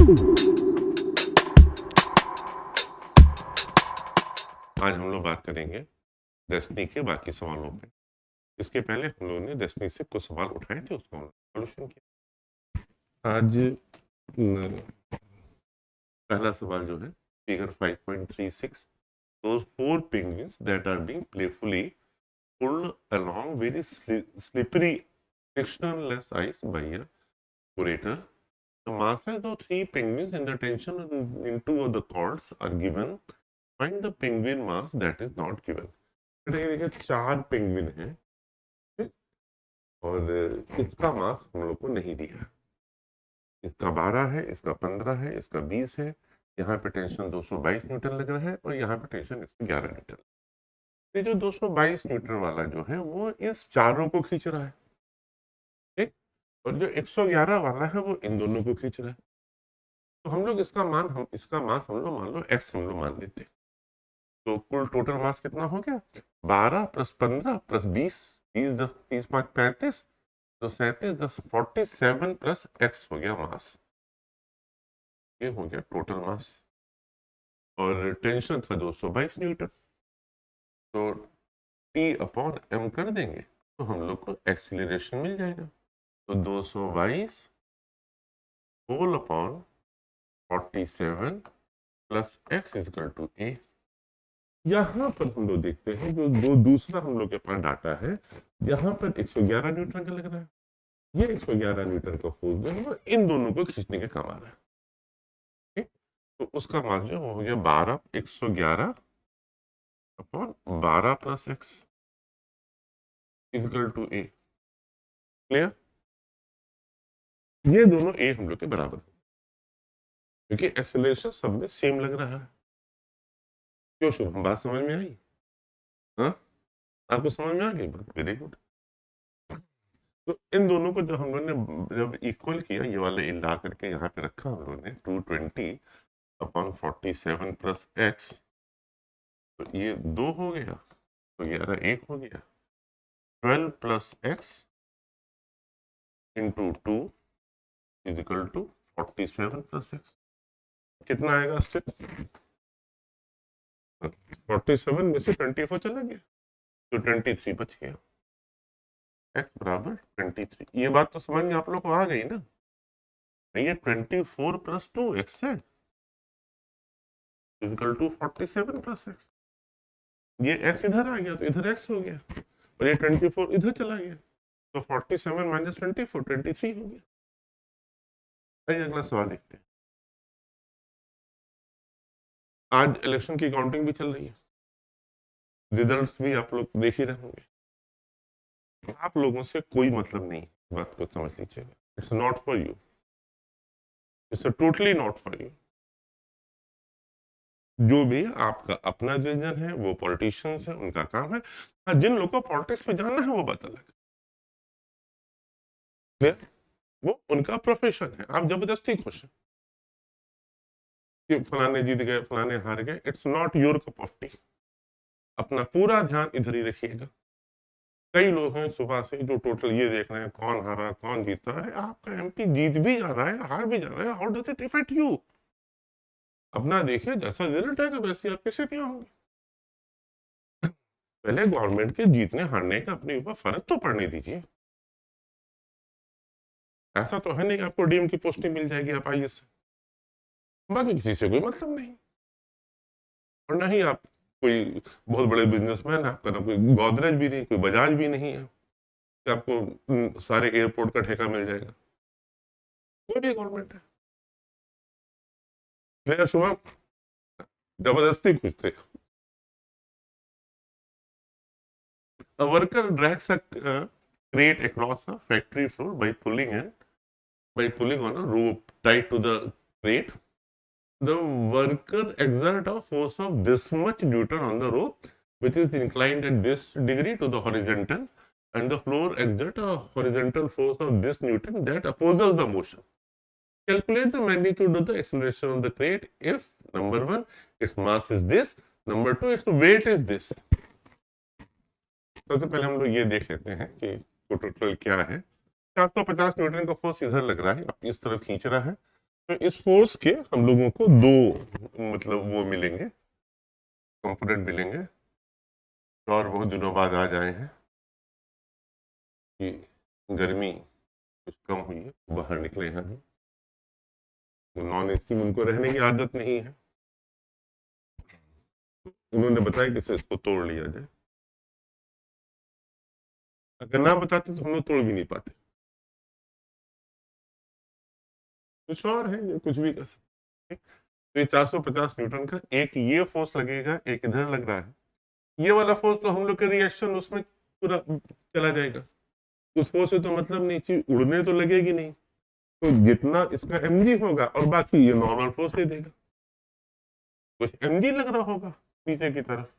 आज हम लोग बात करेंगे डेस्टिनी के बाकी सवालों पे। इसके पहले हम लोगों ने डेस्टिनी से कुछ सवाल उठाए थे, उसको सॉल्यूशन किया। आज पहला सवाल जो है figure 5.36, those four penguins that are being playfully pulled along very slippery frictionless ice by a curator. The masses of three penguins and the tension in two of the cords are given. Find the penguin mass that is not given. देखिए 4 penguin हैं और इसका मास हम लोग को नहीं दिया। इसका 12 है, इसका 15 है, इसका 20 है। यहाँ पे टेंशन 222 न्यूटन लग रहा है और यहाँ पे टेंशन 111 न्यूटन। ये जो 222 न्यूटन वाला जो है वो इस चारों को खींच रहा है, ठीक, और जो 111 वाला है वो इन दोनों को खींच रहा है। तो हम लोग इसका मास हम लोग मान लो x हम लोग मान लेते हैं। तो कुल टोटल मास कितना हो गया? 12 + 15 + 20, 30 10 30 5 35, तो 37 10 47 प्लस x हो गया मास। ये हो गया टोटल मास और टेंशन था 222 न्यूटन। तो T/m कर देंगे तो हम लोग को एक्सीलरेशन मिल जाएगा। तो 222 whole upon 47 plus x equal to a। यहाँ पर हम लोग देखते हैं जो दूसरा हम लोग के पास डाटा है, यहाँ पर 111 न्यूटन का लग रहा है। ये 111 न्यूटन का फोर्स जो है वो इन दोनों को खींचने के काम आ रहा है, ठीक। तो उसका मान जो हो गया 12 111 upon 12 plus x equal to a। Clear? ये दोनों a हम लोग के बराबर है क्योंकि एक्सेलरेशन सब में सेम लग रहा है। क्यों शुभ, बात समझ में आई? हाँ, आपको समझ में आ गई? Very good. तो इन दोनों को जब हम लोगों ने जब इक्वल किया, ये वाला ला करके यहाँ पे रखा हम लोगों ने 220 अपॉन 47 प्लस x, तो ये 2 हो गया, तो 11 1 हो गया। 12 plus x into 2 is equal to 47 plus x। कितना आएगा स्टेप? 47 में से 24 चला गया तो 23 बच गया। x बराबर 23। ये बात तो समझ में आप लोग को आ गई ना? ये 24 प्लस 2x है इक्वल टू 47 प्लस x। ये x इधर आ गया तो इधर x हो गया और ये 24 इधर चला गया तो 47 माइनस 24 23 हो गया। आइए अगला सवाल देखते हैं। आज इलेक्शन की काउंटिंग भी चल रही है, रिजल्ट्स भी आप लोग देख ही रहे होंगे। आप लोगों से कोई मतलब नहीं, बात को समझ लीजिएगा। It's not for you, it's totally not for you. जो भी आपका अपना रीजन है वो पॉलिटिशियंस है, उनका काम है। जिन लोगों को पॉलिटिक्स में जाना है वो बात अलग है, वो उनका प्रोफेशन है। आप जबरदस्ती खुश हैं कि फलाने जीत गए फलाने हार गए, it's not your cup of T. अपना पूरा ध्यान इधर ही रखिएगा। कई लोग हैं सुबह से जो टोटल ये देख रहे हैं कौन हारा कौन जीता है। आपका एमपी जीत भी जा रहा है हार भी जा रहा है, how does it effect you? अपना देखिए, जैसा रिजल्ट आएगा वैसी आपकी स्थितियां होंगी। पहले गवर्नमेंट के जीतने हारने का अपने ऊपर फर्क तो पड़ने दीजिए। ऐसा तो है नहीं कि आपको डीएम की पोस्टिंग मिल जाएगी आप आईएएस से, बाकी किसी से कोई मतलब नहीं। और ना ही आप कोई बहुत बड़े बिजनेसमैन है, आपका ना कोई गोदरेज भी नहीं, कोई बजाज भी नहीं है कि आपको सारे एयरपोर्ट का ठेका मिल जाएगा। कोई भी गवर्नमेंट है मेरा शुभम जबरदस्ती पूछते। A worker drags a crate across a factory floor by pulling on a rope tied to the crate. The worker exerts a force of this much Newton on the rope, which is inclined at this degree to the horizontal, and the floor exerts a horizontal force of this Newton that opposes the motion. Calculate the magnitude of the acceleration of the crate if number 1 its mass is this, number 2 its weight is this. सबसे पहले हम लोग ये देख लेते हैं कि total क्या है। 450 न्यूटन का फोर्स इधर लग रहा है, इस तरफ खींच रहा है, तो इस फोर्स के हम लोगों को दो मतलब वो मिलेंगे, कंपोनेंट मिलेंगे, और बहुत दिनों बाद आ जाए हैं कि गर्मी कुछ कम हुई है, बाहर निकले हैं हम। तो नॉन एसी में उनको रहने की आदत नहीं है, उन्होंने बताया कि इसको तोड़ लिया जाए। अगर ना बताते तो हम लोग तोड़ भी नहीं पाते। कुछ और है, ये कुछ भी कर सकते। तो ये 450 न्यूटन का एक ये फोर्स लगेगा, एक इधर लग रहा है। ये वाला फोर्स तो हम लोग का रिएक्शन उसमें पूरा चला जाएगा, उस फोर्स से तो मतलब नहीं, चीज उड़ने तो लगेगी नहीं। तो जितना इसका mg होगा और बाकी ये नॉर्मल फोर्स दे देगा, कुछ mg लग रहा होगा नीचे की तरफ,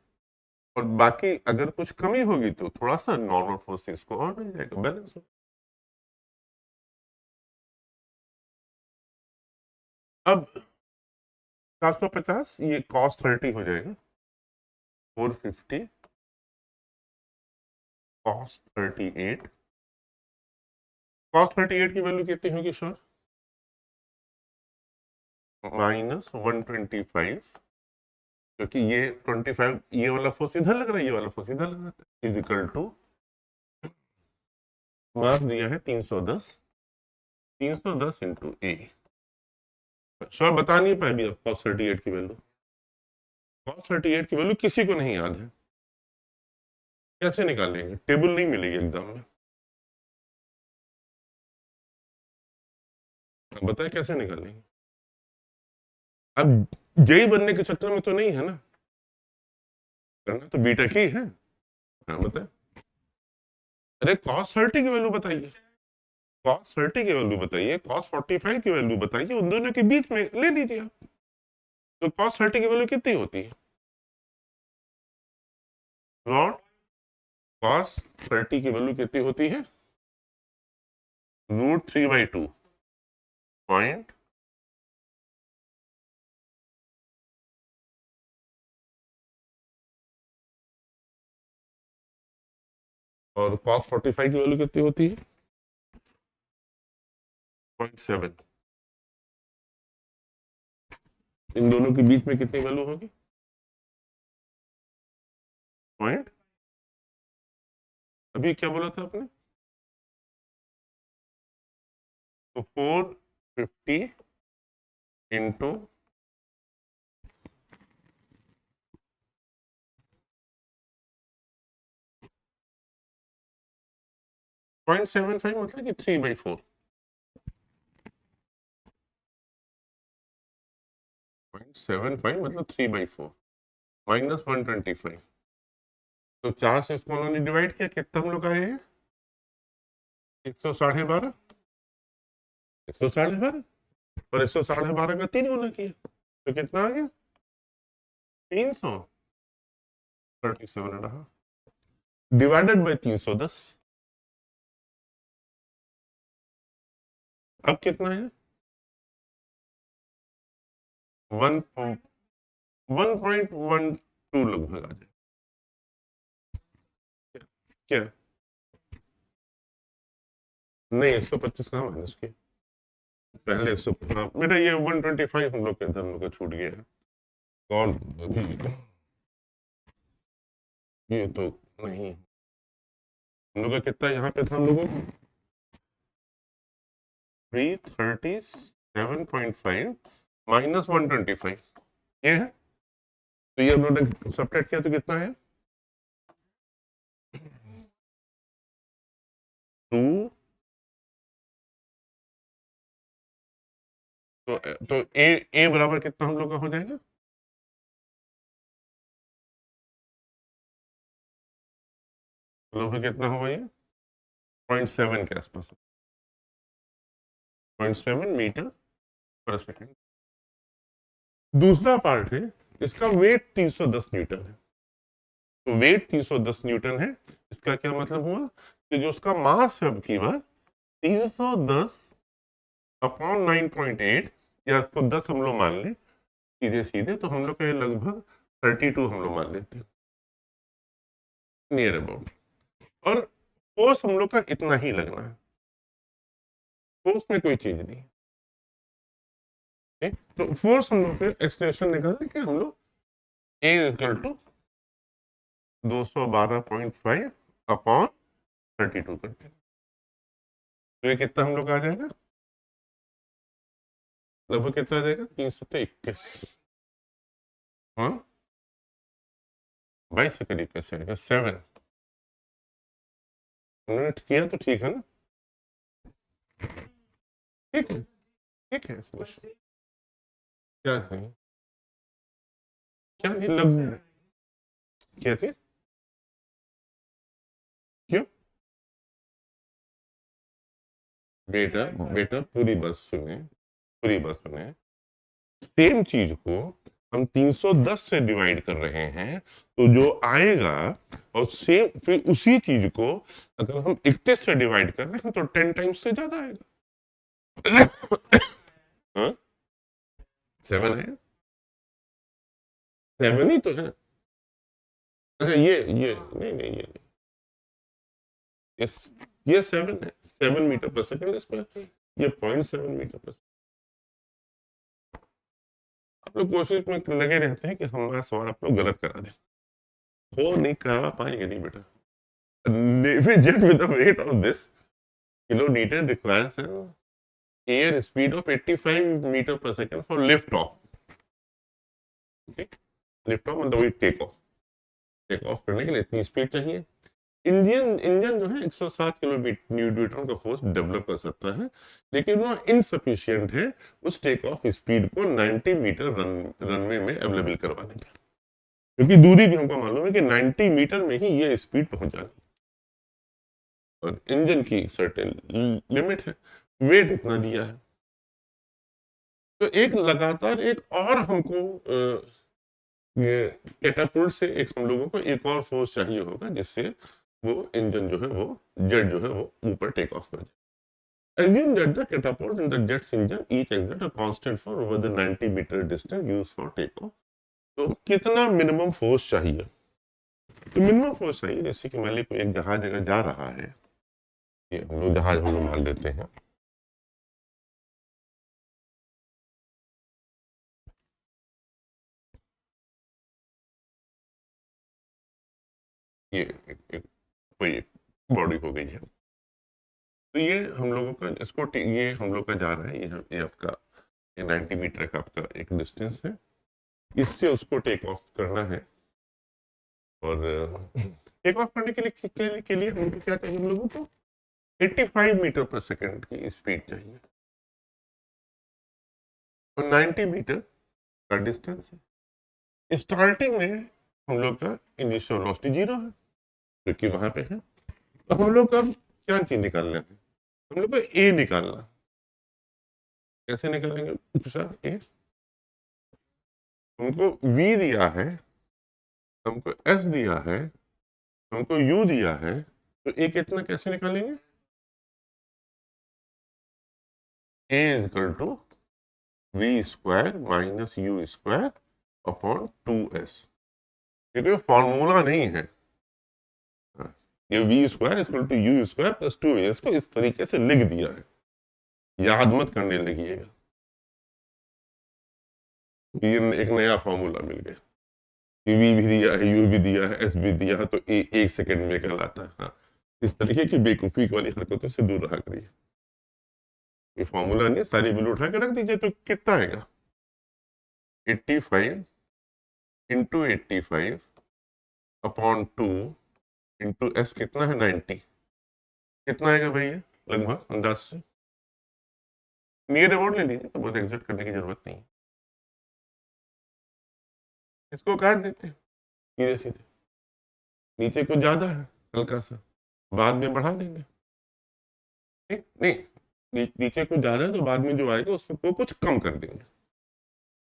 और बाकी अगर कुछ कमी होगी तो थोड़ा सा नॉर्मल फोर्स से इसको और मिल जाएगा, बैलेंस हो। अब 450 ये cos 30 हो जाएगा, 450 cos 38। cos 38 की वैल्यू कितनी होगी सर? -125, क्योंकि ये 25 ये वाला फोर्स इधर लग रहा है, ये वाला फोर्स इधर लग रहा है, इज इक्वल टू मास दिया है 310, 310 इंटू ए। सर बता नहीं पाए भी आप cos 38 की वैल्यू? cos 38 की वैल्यू किसी को नहीं याद है, कैसे निकालेंगे? टेबल नहीं मिलेगी एग्जाम में, बताए कैसे निकालेंगे? अब जेई बनने के चक्कर में तो नहीं है ना, करना तो बीटेक ही है। हाँ बताए। अरे cos 30 की वैल्यू बताइए, cos 30 की वैल्यू बताइए, cos 45 की वैल्यू बताइए, उन दोनों के बीच में ले लीजिए आप। तो cos 30 की वैल्यू कितनी होती है? लॉर्ड cos 30 की वैल्यू कितनी होती है? √3/2 पॉइंट, और cos 45 की वैल्यू कितनी होती है? 0.7। इन दोनों के बीच में कितनी वैल्यू होगी? पॉइंट, अभी क्या बोला था आपने? तो 450 इंटू 0.75 मतलब कि 3/4, 0.75 मतलब 3/4 -125। तो 4 से इसको उन्होंने डिवाइड किया, कितना हम लोग आए हैं? 112, 112, और 112 का 3 गुना किया तो कितना आ गया? 337.5 डिवाइडेड बाई 310। अब कितना है? 1.12 लगभग आ जाए। क्या? नहीं 125 कहाँ माइनस किया, पहले 100। हाँ बेटा ये 125 हम लोग के इधर हम लोग का छूट गया है, और अभी ये तो नहीं, हम लोग का कितना यहाँ पे था हम लोगों को? 337.5 -125 ये है। तो ये हम लोग ने सब्ट्रैक्ट किया तो कितना है? 2। तो ए बराबर कितना हम लोग का हो जाएगा? लगभग कितना होगा ये? 0.7 के आसपास, 0.7 मीटर पर सेकेंड। दूसरा पार्ट है, इसका वेट 310 न्यूटन है। तो वेट 310 न्यूटन है, इसका क्या मतलब हुआ कि जो उसका मास है अब की बार 310 अपॉन 9.8, या इसको 10 हम लोग मान लें सीधे सीधे, तो हम लोग का लगभग 32 हम लोग मान लेते हैं, नियर अबाउट। और फोर्स हम लोग का इतना ही लगना है, फोर्स में कोई चीज नहीं। ठीक, तो फोर्स हम लोग के एक्सप्रेशन निकालने कि हम लोग ए इक्वल टू 212.5 अपॉन 32 करते हैं, तो ये कितना हम लोग आ जाएगा, लगभग कितना आ जाएगा, 321। हाँ 22 के करीब कैसे आएगा, 7 उन्होंने किया तो ठीक है ना, ठीक है, ठीक है solution। क्या कहें, क्या नहीं लग, क्या थी, क्यों, बेटा बेटा पूरी बात सुने, पूरी बात सुने, सेम चीज को हम 310 से डिवाइड कर रहे हैं, तो जो आएगा, और सेम फिर उसी चीज को अगर हम 31 से डिवाइड कर रहे हैं तो 10 टाइम्स से ज्यादा आएगा। हाँ 7 है, 7 ही तो है। अच्छा ये नहीं नहीं ये ये 7 है, 7 मीटर पर सेकंड स्क्वायर, ये 0.7 मीटर पर सेकंड। आप लोग कोशिश में लगे रहते हैं कि हमारा सवाल आप लोग गलत करा दें, हो नहीं करा पाएंगे नहीं बेटा। Navy jet with the weight of this kilonewton requires an air speed of 85 meter per second for lift off. Okay? Lift off मतलब वही टेक ऑफ करने के लिए इतनी स्पीड चाहिए। इंडियन इंजन जो है 107 किलोमीटर न्यूटन का फोर्स डेवलप कर सकता है, लेकिन वो इनसफिशियंट है उस टेक ऑफ स्पीड को 90 मीटर रनवे में अवेलेबल करवाने में, क्योंकि दूरी भी हमको मालूम है कि 90 मीटर में ही ये स्पीड पहुंच जानी, और इंजन की सर्टेन लिमिट है, वेट इतना दिया है। तो एक लगातार एक और हमको ये कैटापुल्ट से एक हम लोगों को एक और फोर्स चाहिए होगा जिससे वो इंजन जो है वो जेट जो है वो ऊपर टेक ऑफ कर जाए। Assume that the catapult in the jet's engine each exert a constant for over the 90 meter distance used for takeoff। तो कितना मिनिमम फोर्स चाहिए, तो मिनिमम फोर्स चाहिए जैसे कि मान ली कोई एक जहाज अगर जा रहा है, ये हम लोग जहाज हम लोग मान लेते हैं, ये एक कोई बॉडी हो गई है, तो ये हम लोगों का इसको ये हम लोग का जा रहा है, ये आपका 90 मीटर का आपका एक डिस्टेंस है, इससे उसको टेक ऑफ करना है। और टेक ऑफ करने के लिए हम लोग क्या चाहिए, हम लोगों को 85 मीटर पर सेकंड की स्पीड चाहिए, और 90 मीटर का डिस्टेंस है। स्टार्टिंग में हम लोग का इनिशियल वेलोसिटी 0 है क्योंकि वहां पे है, तो हम लोग का क्या चीज निकालना है, हम लोग को ए निकालना, कैसे निकालेंगे सर, ए हमको v दिया है, हमको s दिया है, हमको u दिया है, तो ए कितना कैसे निकालेंगे, a is equal to v square minus u square upon 2s, ये कोई फॉर्मूला नहीं है, ये v square equal to u square plus 2s को इस तरीके से लिख दिया है, याद मत करने लगिएगा, ये एक नया फॉर्मूला मिल गया, वी भी दिया है, यू भी दिया है, एस भी दिया है, तो एक सेकंड में कहलाता है। हाँ, इस तरीके की बेवकूफी वाली हरकतों से दूर रहा करिए, ये फॉर्मूला नहीं, सारी बिल उठा के रख दीजिए, तो कितना आएगा 85 इंटू 85 अपॉन 2 इंटू एस कितना है 90, कितना आएगा भैया लगभग अंदाज से, नियर अबाउट ले लीजिए, तो बहुत एग्जैक्ट करने की जरूरत नहीं है, इसको काट देते हैं सीधे सीधे, नीचे को ज्यादा है हल्का सा, बाद में बढ़ा देंगे, ठीक नहीं, नीचे कुछ ज्यादा है तो बाद में जो आएगा उसको कुछ कम कर देंगे,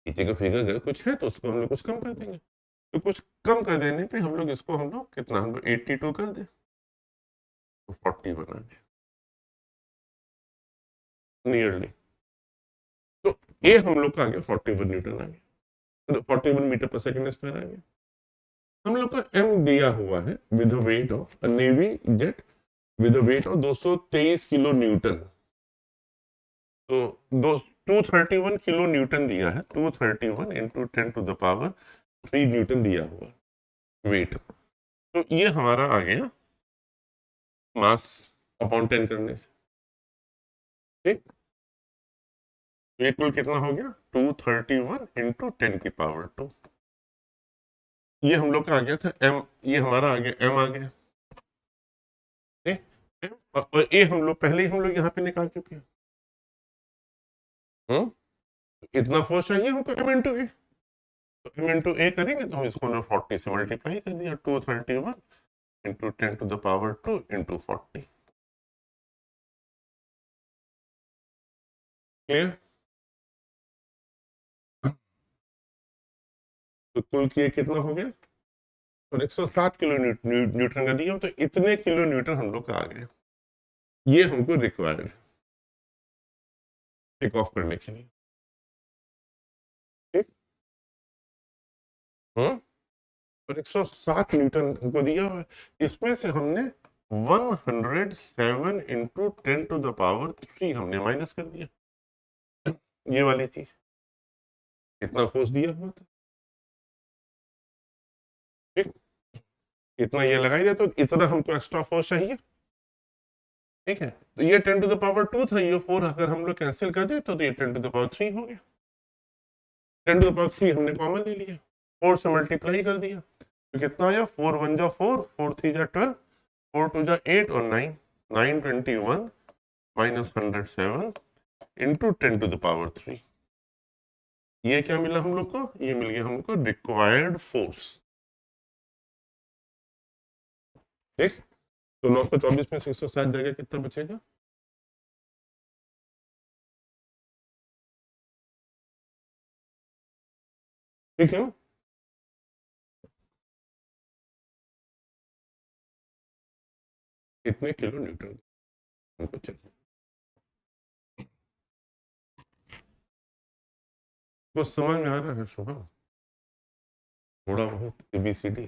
नीचे का फिगर अगर कुछ है तो उसको हम लोग कुछ कम कर देंगे, तो कुछ कम कर देने पे हम लोग इसको हम लोग कितना, हम लोग 82 कर दे तो 40 बना दे नियरली, तो ये हम लोग का आ गया 41 न्यूटन आ गया, 41 मीटर पर सेकंड स्क्वायर आ गया। हम लोग का एम दिया हुआ है with weight of navy jet with weight of 223 kilo newton, तो 231 किलो न्यूटन दिया है, 231 into 10 to the power 3 newton दिया हुआ वेट। तो ये हमारा आ गया मास अपॉन 10 करने से, ठीक। ये कुल कितना हो गया 231 इंटू 10 की पावर 2। ये हम लोग का आ गया था m, ये हमारा आ गया m आ गया, ठीक। और ए हम लोग पहले ही हम लोग यहाँ पे निकाल चुके हैं। इतना फोर्स चाहिए हमको m इंटू ए, तो m इंटू ए करेंगे तो हम इसको 40 से मल्टीप्लाई कर दिया, 231 into 10 to the power 2 into 40। Clear? तो कुल किए कितना हो गया, और 107 किलो न्यूटन का दिया, तो इतने किलो न्यूटन हम लोग का आ गया। ये हमको रिक्वायर्ड है टेक ऑफ करने के लिए, ठीक। और 107 न्यूटन हमको दिया हुआ है, इसमें से हमने 107 इंटू 10 टू द पावर 3 हमने माइनस कर दिया, ये वाली चीज। इतना फोर्स दिया हुआ था, ठीक। इतना ये लगाई जाए तो इतना हमको एक्स्ट्रा फोर्स चाहिए, ठीक है। तो ये 10 टू द पावर 2 था, ये 4 अगर हम लोग कैंसिल कर दे तो ये 10 टू द पावर 3 हो गया। 10 टू द पावर 3 हमने कॉमन ले लिया, 4 से मल्टीप्लाई कर दिया, तो कितना आया 4 1 जा 4, 4 3 जा 12, 4 2 जा 8 और 9, 921 minus 107 into 10 to the power 3। ये क्या मिला हम लोग को, ये मिल गया हमको रिक्वायर्ड फोर्स, ठीक। तो 924 में से 160 जगह कितना बचेगा, ठीक है। इतने किलो न्यूटन हमको चाहिए। कुछ समझ में आ रहा है शुभम? थोड़ा बहुत ABCD।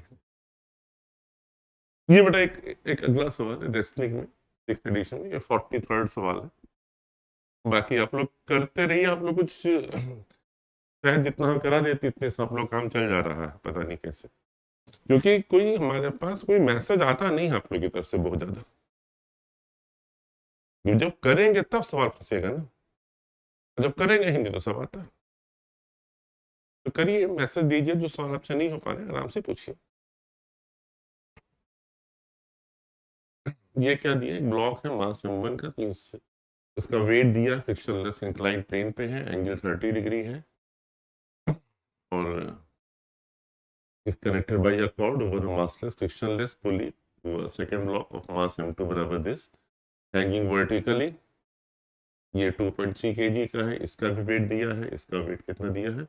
ये बेटा एक अगला सवाल है रेसलिंग में, 6th एडिशन में, ये 43rd सवाल है। बाकी आप लोग करते रहिए, आप लोग कुछ शायद जितना हम करा देते इतने से आप लोग काम चल जा रहा है, पता नहीं कैसे, क्योंकि कोई हमारे पास कोई मैसेज आता नहीं है आप लोग की तरफ से बहुत ज्यादा। जब करेंगे तब सवाल फंसेगा ना, जब करेंगे ही नहीं तो सब आता है। तो करिए, मैसेज दीजिए, जो सवाल आपसे नहीं हो पा रहे आराम से पूछिए। ये क्या दिया, एक ब्लॉक है मास m1 का, 3 इसका वेट दिया, फ्रिक्शनलेस इंक्लाइन प्लेन पे है, एंगल 30 डिग्री है, और is connected by a cord over a massless frictionless pulley to a second block of mass m2 बराबर this, hanging vertically। ये 2.3 kg का है, इसका भी वेट दिया है, इसका वेट कितना दिया है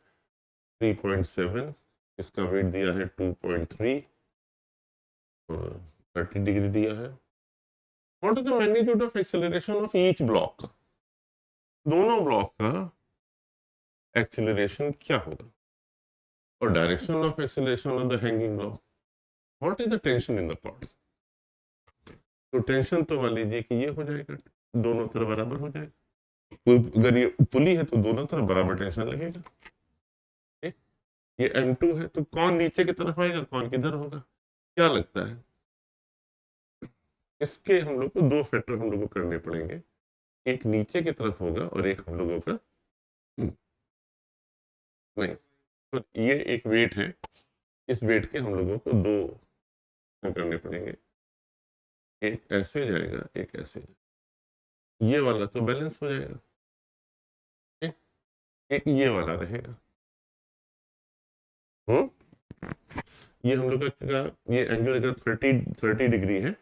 3.7, इसका वेट दिया है 2.3 और 30 डिग्री दिया है। What is the magnitude of acceleration of each block? दोनों ब्लॉक का एक्सेलरेशन क्या होगा, और direction of acceleration of the hanging block. What is the tension in the cord? तो टेंशन तो मान लीजिए कि ये हो जाएगा, दोनों तरफ बराबर हो जाएगा। अगर ये पुली है तो दोनों तरफ बराबर टेंशन लगेगा, ठीक। ये M2 है तो कौन नीचे की तरफ आएगा, कौन किधर होगा, क्या लगता है? इसके हम लोग को दो फैक्टर हम लोग को करने पड़ेंगे, एक नीचे की तरफ होगा और एक हम लोगों का नहीं। तो ये एक वेट है, इस वेट के हम लोगों को दो करने पड़ेंगे, एक ऐसे जाएगा एक ऐसे जाएगा। ये वाला तो बैलेंस हो जाएगा, ठीक? एक ये वाला रहेगा। ये हम लोग का ये एंगल अगर 30 डिग्री है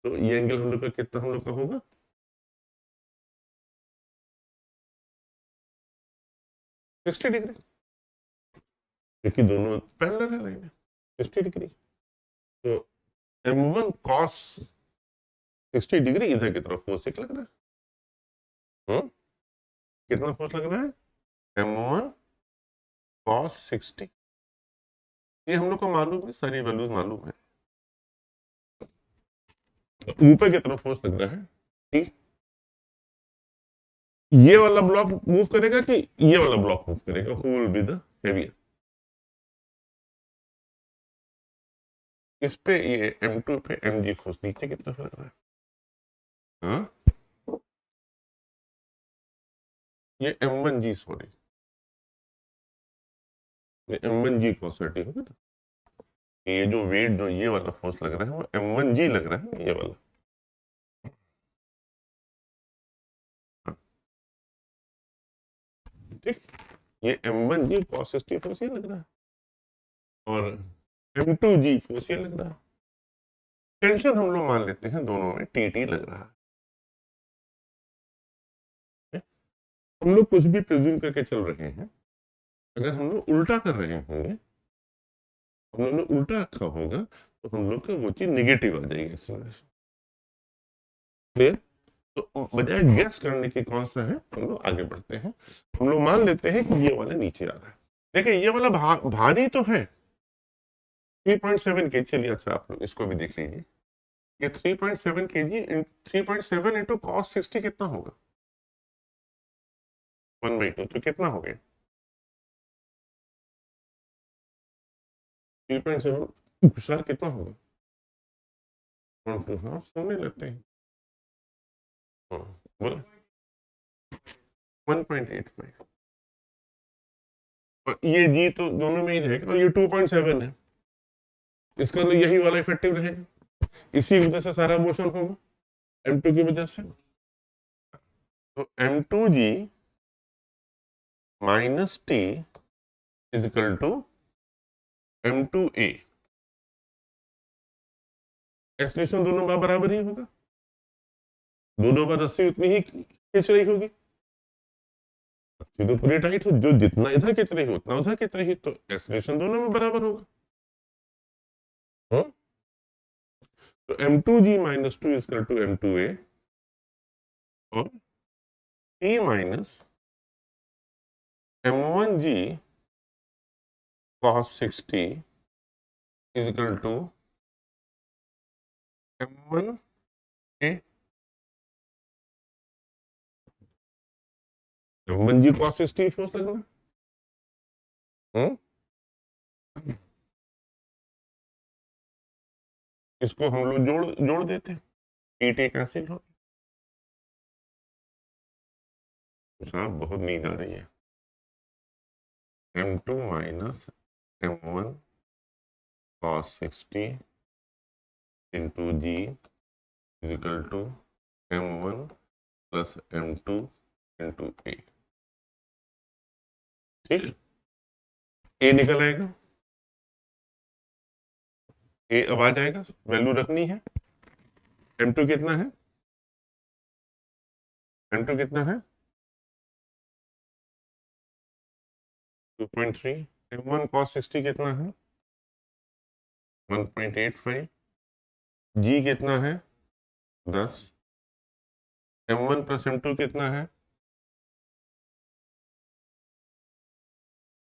तो ये एंगल हम लोग का कितना हम लोग का होगा 60 डिग्री, क्योंकि दोनों पैरेलल है लाइन 60 डिग्री। तो m1 cos 60 डिग्री इधर की तरफ फोर्स एक लग रहा है। कितना फोर्स लग रहा है m1 cos 60, ये हम लोग को मालूम है, सारी वैल्यूज मालूम है। तो ऊपर की तरफ फोर्स लग रहा है T, ये वाला ब्लॉक मूव करेगा कि ये वाला ब्लॉक मूव करेगा? Who will be the heavier? इस पे ये M2 पे mg फोर्स नीचे की तरफ लग रहा है। हाँ, ये M1g, सॉरी, ये M1g cos 30 होगा ना। ये जो वेट, जो ये वाला फोर्स लग रहा है वो M1g लग रहा है, ये वाला। हाँ, ठीक। ये M1g cos 60 फोर्स ये लग रहा है, और M2g फोर्स ये लग रहा है। टेंशन हम लोग मान लेते हैं दोनों में TT लग रहा है। हम लोग कुछ भी प्रिज्यूम करके चल रहे हैं, अगर हम लोग उल्टा कर रहे होंगे, हम लोग ने उल्टा रखा होगा, तो हम लोग का वो चीज निगेटिव आ जाएगी एक्सलेरेशन। क्लियर? तो बजाय गैस करने की कौन सा है, हम लोग आगे बढ़ते हैं। हम लोग मान लेते हैं कि ये वाला नीचे आ रहा है। देखिए ये वाला भारी तो है 3.7 के। चलिए अच्छा, आप लोग इसको भी देख लीजिए। ये 3.7 kg, 3.7 इंटू कॉस 60 कितना होगा? 1/2, तो कितना हो गया? 3.7 सर कितना होगा? 1/2। हाँ, सोने लगते हैं। हाँ, बोला 1.85। और ये जी तो दोनों में ही रहेगा, और ये 2.7 है, इसका तो यही वाला इफेक्टिव रहेगा। इसी वजह से सारा मोशन होगा, M2 की वजह से। तो M2g minus T is equal to M2a। एक्सप्रेशन दोनों बार बराबर ही होगा, दोनों बार रस्सी उतनी ही खींच रही होगी। रस्सी तो पूरी टाइट हो, जो जितना इधर खींच रही हो उतना उधर खींच रही हो, तो एक्सप्रेशन दोनों में बराबर होगा। हाँ? तो M2g minus 2 is equal to M2a, और T minus M1g cos 60 is equal to M1a। M1g cos 60 force लगना। हम्म? इसको हम लोग जोड़ जोड़ देते हैं, ईटी कैंसिल हो। साहब बहुत नींद आ रही है। M2 minus M1 cos 60 into g is equal to M1 plus M2 into a. ठीक है, ए निकल आएगा, ए अब आ जाएगा, वैल्यू रखनी है। M2 कितना है? M2 कितना है? 2.3। M1 cos 60 कितना है? 1.85। जी कितना है? 10। M1 प्लस M2 कितना है?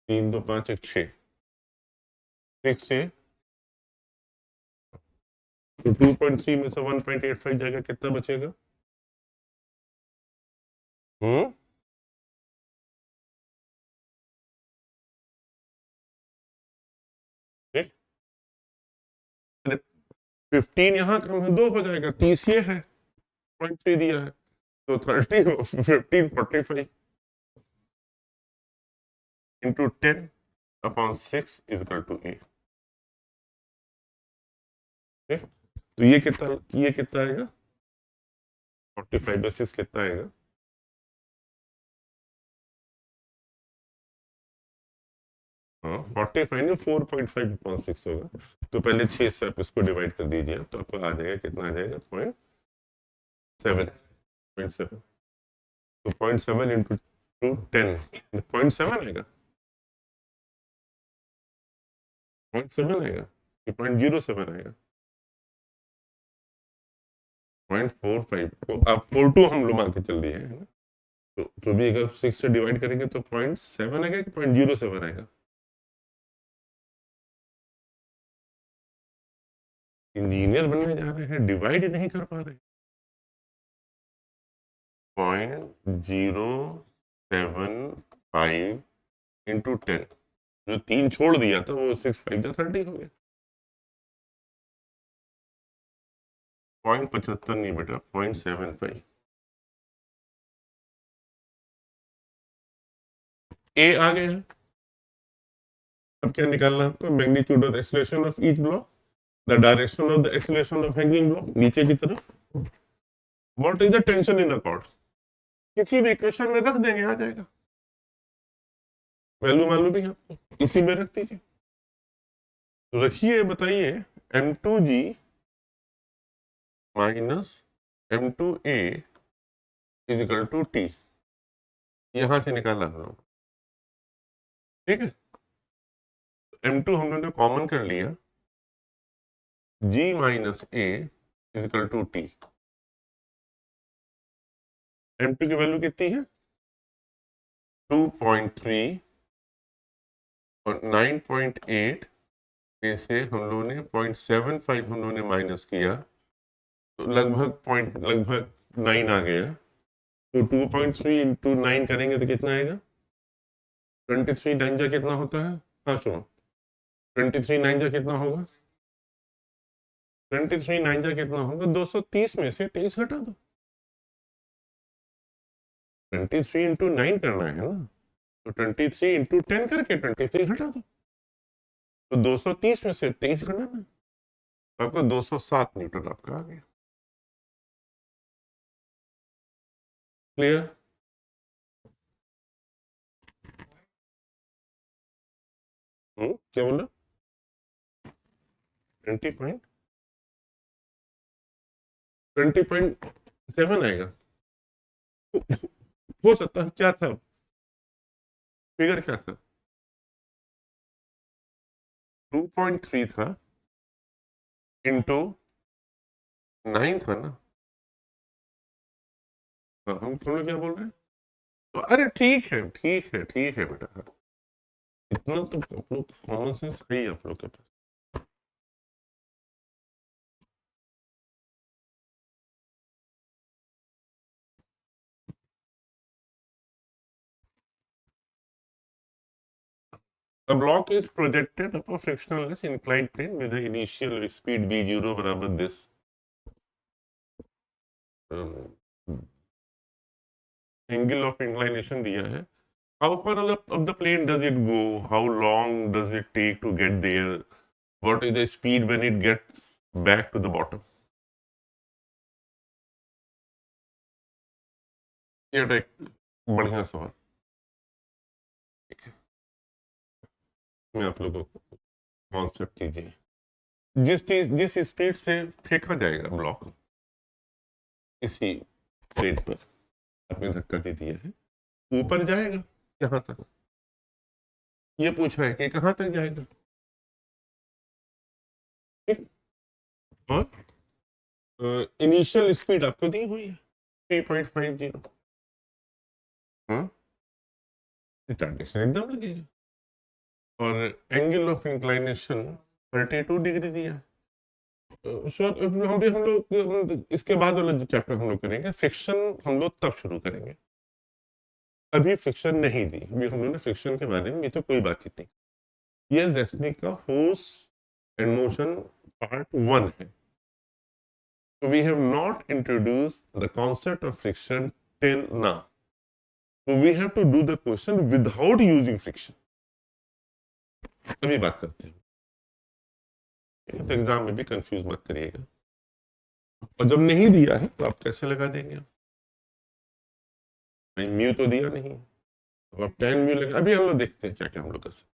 3 2 5 1 6। 6 से तो 2.3 में से 1.85 जाएगा, कितना बचेगा? हम्म? ठीक। अरे 15 यहाँ कम है, 2 हो जाएगा, 30 ये है, 0.3 दिया है, तो 30 1545 इंटू 10/6 इज इक्वल टू ए। ठीक। तो ये कितना आएगा? 45/6 कितना आएगा? हाँ, 45 नहीं, 4.5/6 होगा। तो पहले 6 से आप इसको डिवाइड कर दीजिए, तो आपको आ जाएगा, कितना आ जाएगा? 0.7। 0.7, तो 0.7 इंटू 10, 0.7 आएगा, 0.7 आएगा कि 0.07 आएगा? 0.45 को आप 42 हम लोग मान के चल दिए है ना। तो भी अगर 6 से डिवाइड करेंगे तो 0.7 आएगा कि 0.07 आएगा? इंजीनियर बनने जा रहे हैं, डिवाइड ही नहीं कर पा रहे। 0.075 इंटू 10, जो 3 छोड़ दिया था वो 6×5 हो गया। 0.75 नहीं बेटा, 0.75। ए आ गया है। अब क्या निकालना है आपको? Magnitude of acceleration of each block, the direction of the acceleration of hanging block नीचे की तरफ, what is the tension in the cord. किसी भी इक्वेशन में रख देंगे, आ जाएगा। वैल्यू मालूम है आपको, इसी में रख दीजिए। तो रखिए, बताइए M2G minus M2A is equal to T, यहां से निकाला हम लोग। ठीक है, M2 हम लोगों ने कॉमन कर लिया, G minus A is equal to T। M2 की वैल्यू कितनी है? 2.3 और 9.8 में से हम लोगों ने 0.75 हम लोगों ने माइनस किया, तो लगभग 9 आ गया। तो 2.3 इंटू 9 करेंगे तो कितना आएगा? 23 9 जा कितना होता है? हाँ सुनो, 23 9 जा कितना होगा? 23 9 जा कितना होगा? 230 में से 23 घटा दो। 23 इंटू 9 करना है ना, तो 23 इंटू 10 करके 23 घटा दो। तो 230 में से 23 घटाना, आपका 207 न्यूटन आपका आ गया। क्लियर? क्या बोला? 20.7 आएगा। हो सकता है, क्या था फिगर, क्या था? 2.3 था इंटू 9 था ना। हम लोग क्या बोल रहे हैं? तो अरे ठीक है बेटा, इतना तो आप लोग कॉमन सेंस है ही आप लोग के पास। A block is projected up a frictionless inclined plane with the initial speed v0 बराबर this एंगल ऑफ इंक्लाइनेशन दिया है। How far up the plane does it go? How long does it take to get there? What is the speed when it gets back to the bottom? ये एक बढ़िया सवाल, मैं आप लोगों को कॉन्सेप्ट कीजिए। जिस स्पीड से फेंका जाएगा ब्लॉक, इसी प्लेट पर आपने धक्का दे दिया है, ऊपर जाएगा। यहाँ तक ये पूछा है कि कहाँ तक जाएगा। ठीक, और इनिशियल स्पीड आपको दी हुई है 3.50। हाँ, रिटार्डेशन एकदम लगेगा। और एंगल ऑफ इंक्लाइनेशन 32 डिग्री दिया है। सर हम लोग इसके बाद वाला जो चैप्टर हम लोग करेंगे फ्रिक्शन, हम लोग तब शुरू करेंगे। अभी फ्रिक्शन नहीं दी, अभी हम लोग ने फ्रिक्शन के बारे में ये तो कोई बातचीत नहीं। ये रेसलिंग का फोर्स एंड मोशन पार्ट 1 है। So we have not introduced the concept of friction till now. So we have to do the question without using friction. अभी बात करते हैं, तो एग्जाम में भी कंफ्यूज मत करिएगा। और जब नहीं दिया है तो आप कैसे लगा देंगे? भाई म्यू तो दिया नहीं, तो आप 10 म्यू लगा। अभी हम लोग देखते हैं क्या क्या हम लोग कर सकते।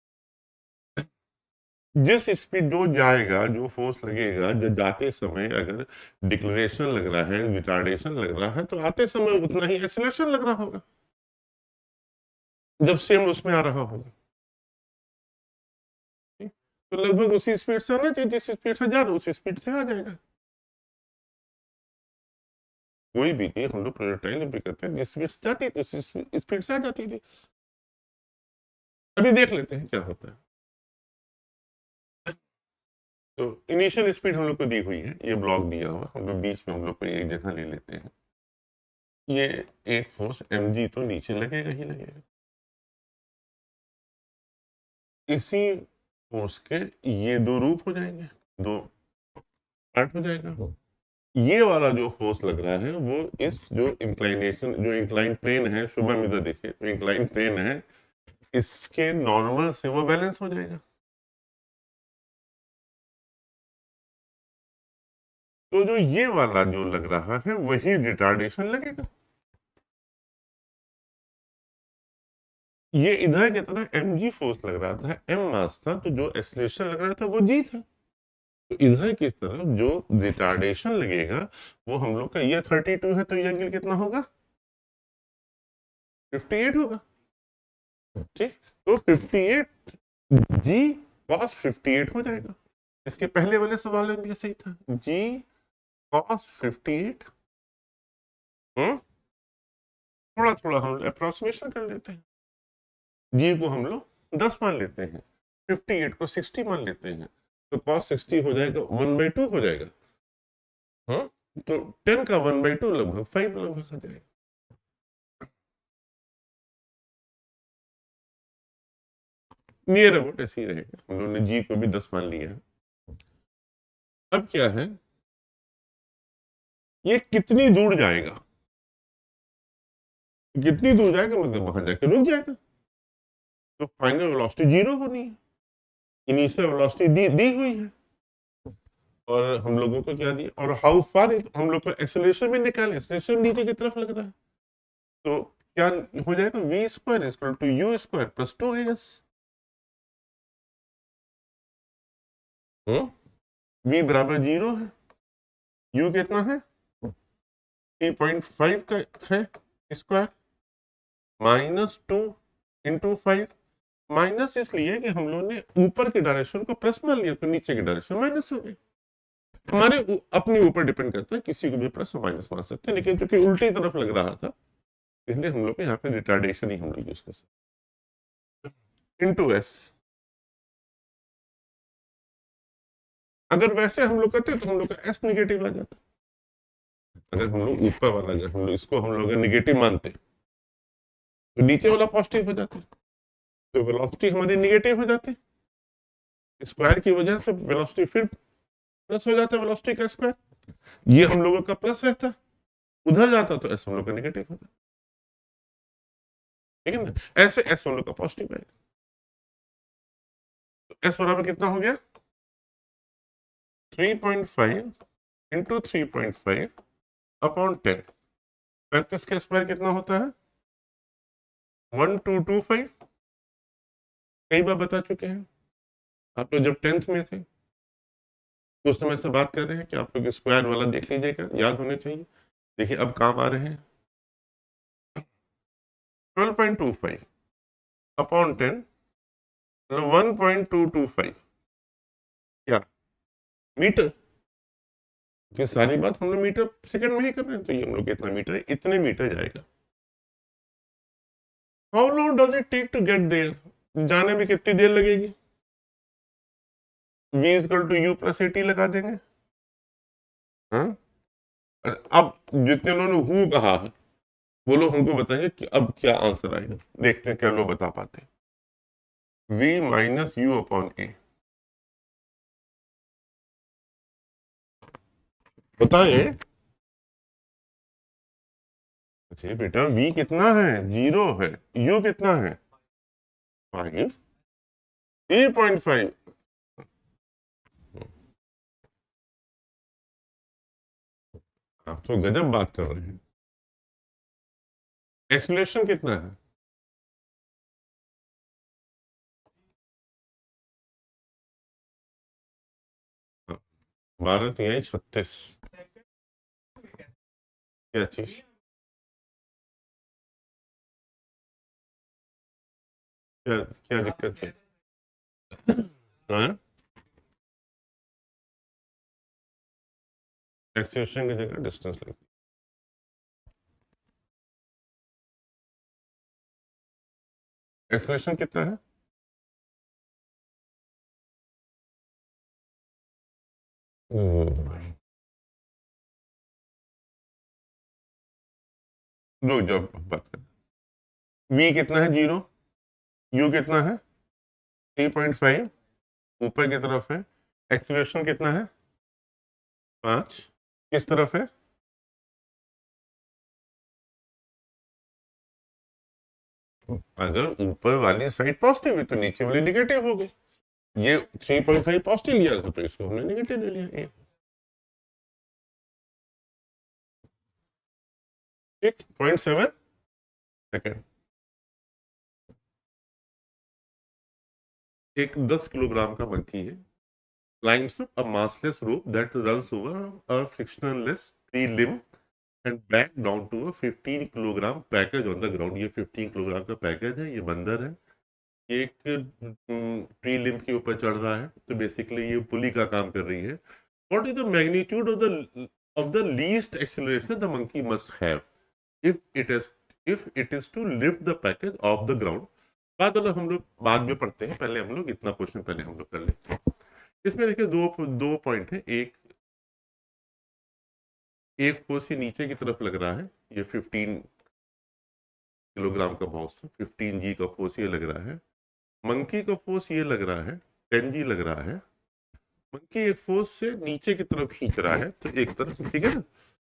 जिस स्पीड जो जाएगा, जो फोर्स लगेगा, जो जाते समय अगर डिक्लेरेशन लग रहा है, रिटार्डेशन लग रहा है, तो आते समय उतना ही एक्सीलरेशन लग रहा होगा, जब सेम उसमें आ रहा होगा। तो लगभग उसी स्पीड से आना चाहिए, जिस स्पीड से जा रहा है उसी स्पीड से आ जाएगा। कोई भी थी, हम लोग प्रोजेक्टाइल भी करते हैं, जिस स्पीड से जाती थी उसी स्पीड से आ जाती थी। अभी देख लेते हैं क्या होता है। तो इनिशियल स्पीड हम लोग को दी हुई है, ये ब्लॉक दिया हुआ, हम लोग बीच में हम लोग को एक जगह ले लेते हैं। ये एक फोर्स mg तो नीचे लगेगा ही लगेगा। इसी फोर्स के ये दो रूप हो जाएंगे, दो पार्ट हो जाएगा। ये वाला जो फोर्स लग रहा है वो इस जो इंक्लाइनेशन जो इंक्लाइन प्लेन है, शुभम इधर देखिए, जो इंक्लाइन प्लेन है इसके नॉर्मल से वो बैलेंस हो जाएगा। तो जो ये वाला जो लग रहा है वही रिटार्डेशन लगेगा। ये इधर कितना mg फोर्स लग रहा था, m मास था, तो जो एक्सीलरेशन लग रहा था वो g था। तो इधर की तरफ जो रिटार्डेशन लगेगा वो हम लोग का, ये 32 है तो ये एंगल कितना होगा, 58 होगा। ठीक, तो 58 जी कॉस 58 हो जाएगा। इसके पहले वाले सवाल में भी सही था, जी कॉस 58। थोड़ा थोड़ा हम अप्रोक्सीमेशन कर लेते हैं, जी को हम लोग 10 मान लेते हैं, 58 को 60 मान लेते हैं, तो कॉस 60 हो जाएगा 1/2 हो जाएगा। हाँ, तो 10 का 1/2 लगभग 5 लगभग आ जाएगा। नियर अबाउट ऐसे ही रहेगा, हम लोगों ने जी को भी 10 मान लिया है। अब क्या है, ये कितनी दूर जाएगा, कितनी दूर जाएगा मतलब वहां जाके रुक जाएगा, तो फाइनल वेलोसिटी जीरो होनी है। इनिशियल वेलोसिटी दी हुई है, और हम लोगों को क्या दिया, और हाउ फार हम लोग को एक्सेलरेशन भी निकाले, एक्सेलरेशन नीचे की तरफ लग रहा है, तो क्या हो जाएगा, V square equal to U square plus 2as। V बराबर 0 है, यू कितना है 3.5 का है स्क्वायर, -2 × 5, माइनस इसलिए कि हम लोगों ने ऊपर के डायरेक्शन को प्लस मान लिया तो नीचे के डायरेक्शन माइनस हो गई। हमारे अपने ऊपर डिपेंड करता है, किसी को भी प्लस और माइनस मान सकते हैं, लेकिन चूंकि उल्टी तरफ लग रहा था इसलिए हम लोग यहाँ पे रिटार्डेशन ही हम लोग यूज कर सकते, इंटू एस। अगर वैसे हम लोग करते तो हम लोग का एस निगेटिव आ जाता। अगर हम लोग ऊपर वाला, अगर हम लोग इसको हम लोग निगेटिव मानते तो नीचे वाला पॉजिटिव हो जाता, तो वेलोसिटी हमारी निगेटिव हो जाती, स्क्वायर की वजह से वेलोसिटी फिर प्लस हो जाता है, वेलोसिटी का स्क्वायर, ये हम लोगों का प्लस रहता, उधर जाता तो एस हम लोग का निगेटिव होता। ठीक है ना, ऐसे एस हम लोग का पॉजिटिव है, तो एस बराबर कितना हो गया 3.5 इंटू 3.5 अपॉन 10। 35 का स्क्वायर कितना होता है 1225। कई बार बता चुके हैं आप लोग, जब 10th में थे उस समय से बात कर रहे हैं कि आप लोग स्क्वायर वाला देख लीजिएगा, याद होने चाहिए। देखिए अब काम आ रहे हैं, 12.25 अपॉन 10 मतलब 1.225, क्या मीटर, ये सारी बात हम लोग मीटर सेकंड में ही कर रहे हैं, तो ये हम लोग कितना मीटर है, इतने मीटर जाएगा। How long does it take to get there, जाने में कितनी देर लगेगी, v equal to U plus A T लगा देंगे। हाँ, अब जितने उन्होंने हु कहा है वो लोग हमको बताएंगे कि अब क्या आंसर आएगा, देखते हैं क्या लोग बता पाते हैं। v माइनस यू अपॉन ए, बताएं। अच्छा बेटा v कितना है, 0 है, u कितना है 5, 3.5। आप तो गजब बात कर रहे हैं। एक्सलेशन कितना है, हाँ, 12 3 36। क्या चीज, क्या क्या दिक्कत है, हाँ, एक्सलेशन की जगह डिस्टेंस लगती है। एक्सलेशन कितना है, रुक जाओ, बात कर। v कितना है 0, u कितना है 3.5, ऊपर की तरफ है। एक्सीलरेशन कितना है 5, किस तरफ है, अगर ऊपर वाली साइड पॉजिटिव है तो नीचे वाली निगेटिव हो गई। ये 3.5 पॉजिटिव लिया था तो इसको हमने निगेटिव ले लिया, ए। ठीक, 0.7 सेकेंड। एक 10 किलोग्राम का मंकी है, climbs up a massless rope that runs over a frictionless tree limb and back down to a 15 kilogram package on the ground. ये 15 किलोग्राम का पैकेज है, ये बंदर है, ये एक ट्री लिम्ब के ऊपर चढ़ रहा है, तो बेसिकली ये पुली का काम कर रही है। What is the magnitude of the least acceleration the monkey must have if it is to lift the package of the ground. बात हम लोग बाद में पढ़ते हैं, पहले हम लोग इतना क्वेश्चन पहले हम लोग कर लेते हैं। इसमें देखिए दो पॉइंट है। एक फोर्स ही नीचे की तरफ लग रहा है, ये 15 किलोग्राम का बॉक्स, 15 जी का फोर्स ये लग रहा है। मंकी का फोर्स ये लग रहा है 10 जी लग रहा है। मंकी एक फोर्स से नीचे की तरफ खींच रहा है, तो एक तरफ, ठीक है ना,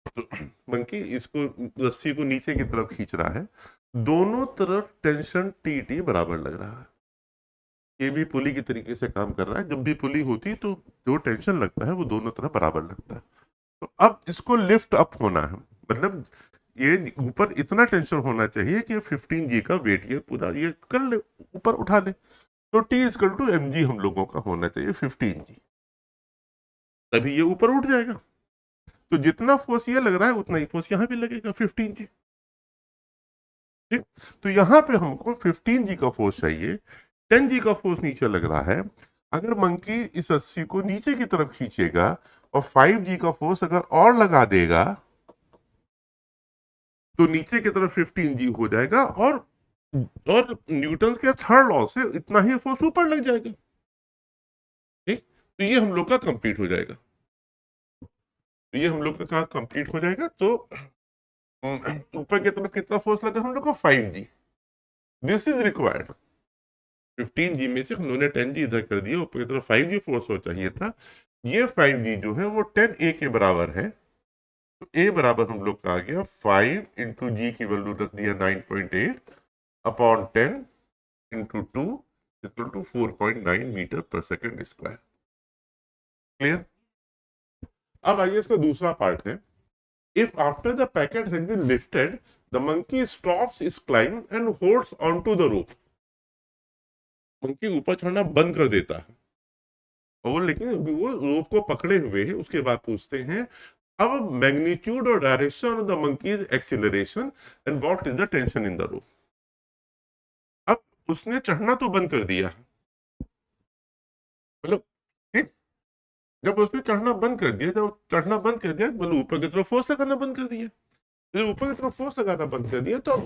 तो मंकी इसको रस्सी को नीचे की तरफ खींच रहा है, दोनों तरफ टेंशन टी बराबर लग रहा है। ये भी पुली की तरीके से काम कर रहा है। जब भी पुली होती है तो जो टेंशन लगता है वो दोनों तरफ बराबर लगता है। तो अब इसको लिफ्ट अप होना है, मतलब ये ऊपर इतना टेंशन होना चाहिए कि 15 जी का वेट ये पूरा ये कर ले, ऊपर उठा ले। तो T equal to M G हम लोगों का होना चाहिए 15 जी, तभी ये ऊपर उठ जाएगा। तो जितना फोर्स ये लग रहा है उतना ही फोर्स यहाँ भी लगेगा 15 जी। ठीक, तो यहाँ पे हमको 15 जी का फोर्स चाहिए, 10 जी का फोर्स नीचे लग रहा है। अगर मंकी इस रस्सी को नीचे की तरफ खींचेगा और 5 जी का फोर्स अगर और लगा देगा तो नीचे की तरफ 15 जी हो जाएगा, और न्यूटन के थर्ड लॉ से इतना ही फोर्स ऊपर लग जाएगा। ठीक, तो ये हम लोग का कंप्लीट हो जाएगा, तो ये हम लोग का कहाँ कंप्लीट हो जाएगा। तो ऊपर की तरफ कितना फोर्स लगा हम लोग को 5 जी, दिस इज रिक्वायर्ड। 15 जी में से हम लोगों ने 10 जी इधर कर दिया, ऊपर की तरफ 5 जी फोर्स हो चाहिए था। ये 5 जी जो है वो 10 ए के बराबर है, तो ए बराबर हम लोग का आ गया 5 इंटू जी की वैल्यू रख दिया 9.8 upon 10 into 2 equal to 4.9 metre पर सेकेंड स्क्वायर। क्लियर। अब आइए इसका दूसरा पार्ट है। If after the packet has been lifted the monkey stops its climb and holds on to the rope. Monkey ऊपर चढ़ना बंद कर देता है और लेकिन वो रोप को पकड़े हुए है। उसके बाद पूछते हैं अब मैग्नीट्यूड और direction of the monkeys acceleration and what is the tension in the rope. अब उसने चढ़ना तो बंद कर दिया, मतलब ठीक, जब उसने चढ़ना बंद कर दिया, जब चढ़ना बंद कर दिया मतलब ऊपर की तरफ फोर्स लगाना बंद कर दिया। जब ऊपर की तरफ फोर्स लगाना बंद कर दिया तो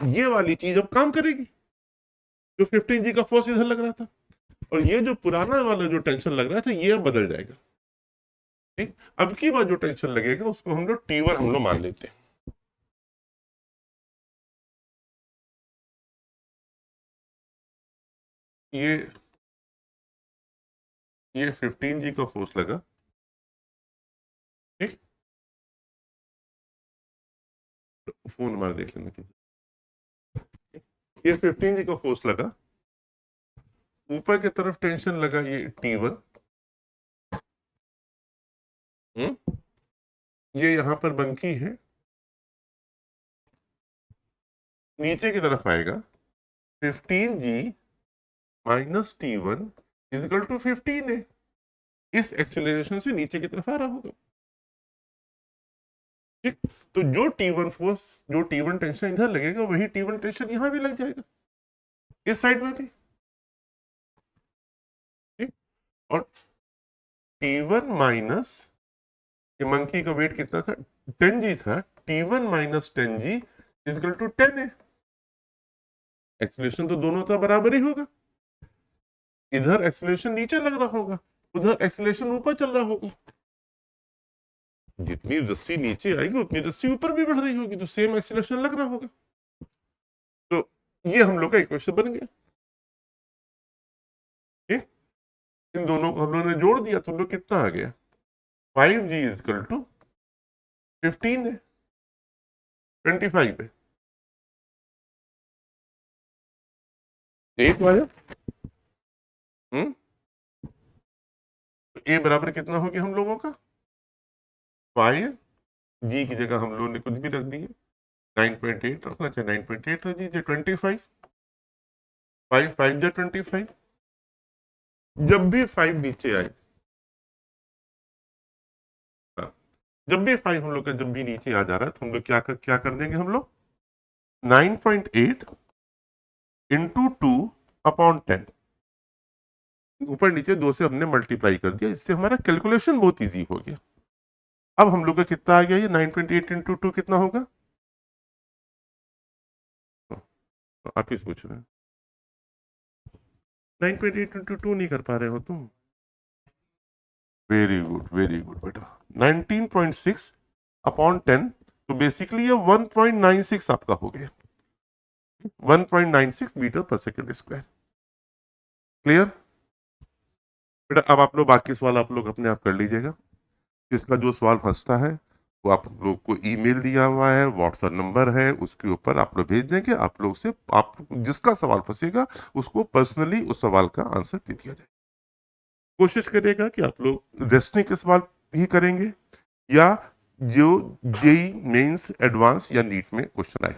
ये वाली चीज अब काम करेगी, जो 15 जी का फोर्स इधर लग रहा था, और ये जो पुराना वाला जो टेंशन लग रहा था ये अब बदल जाएगा। ठीक, अब की बार जो टेंशन लगेगा उसको हम लोग T1 हम लोग मान लेते हैं। ये 15 जी का फोर्स लगा, ठीक, फोन मार देख लेना कि ये 15 जी का फोर्स लगा, ऊपर की तरफ टेंशन लगा ये T1, ये यहां पर बंकी है, नीचे की तरफ आएगा 15 जी माइनस T1 इजिकल टू 15 है। इस एक्सेलरेशन से नीचे की तरफ आ रहा होगा। ठीक, तो जो T1 फोर्स, जो T1 टेंशन इधर लगेगा वही T1 टेंशन यहां भी लग जाएगा, इस साइड में भी। ठीक, और T1 माइनस, ये मंकी का वेट कितना था 10 जी था, T1 minus 10 ji is equal to 10 है। एक्सेलरेशन तो दोनों तरफ बराबर ही होगा, इधर एक्सेलरेशन नीचे लग रहा होगा, उधर एक्सेलरेशन ऊपर चल रहा होगा। जितनी रस्सी नीचे आएगी उतनी रस्सी ऊपर भी बढ़ रही होगी, तो सेम एक्सीलरेशन लग रहा होगा। तो ये हम लोग का इक्वेशन बन गया। ठीक, इन दोनों को हम लोगों ने जोड़ दिया तो हम लोग कितना आ गया, 5G इक्वल टू 15 है, 25 है, 8 वाला। तो ए बराबर कितना हो गया हम लोगों का, 5G की जगह हम लोगों ने कुछ भी रख दिए, 9.8 रखना चाहिए, 9.8 रख दीजिए, 25, 5 5 जा 25। जब भी 5 नीचे आए, जब भी 5 हम लोग का जब भी नीचे आ जा रहा है तो हम लोग क्या कर देंगे, हम लोग 9.8 इंटू 2/10, ऊपर नीचे 2 से हमने मल्टीप्लाई कर दिया, इससे हमारा कैलकुलेशन बहुत इजी हो गया। अब हम लोग का कितना आ गया, ये 9.8 इंटू 2 कितना होगा, तो आप किस पूछ रहे हैं, 9.8 इंटू 2 नहीं कर पा रहे हो तुम, वेरी गुड बेटा, 19.6/10, तो बेसिकली ये 1.96 आपका हो गया, 1.96 मीटर पर सेकेंड स्क्वायर। क्लियर बेटा? अब आप लोग बाकी सवाल आप लोग अपने आप कर लीजिएगा, जिसका जो सवाल फंसता है वो आप लोग को ईमेल दिया हुआ है, व्हाट्सएप नंबर है, उसके ऊपर आप लोग भेज देंगे, आप लोग से आप जिसका सवाल फंसेगा उसको पर्सनली उस सवाल का आंसर दे दिया जाए। कोशिश करेगा कि आप लोग रेस्टिंग के सवाल भी करेंगे या जो जेई मेंस एडवांस या नीट में क्वेश्चन आए।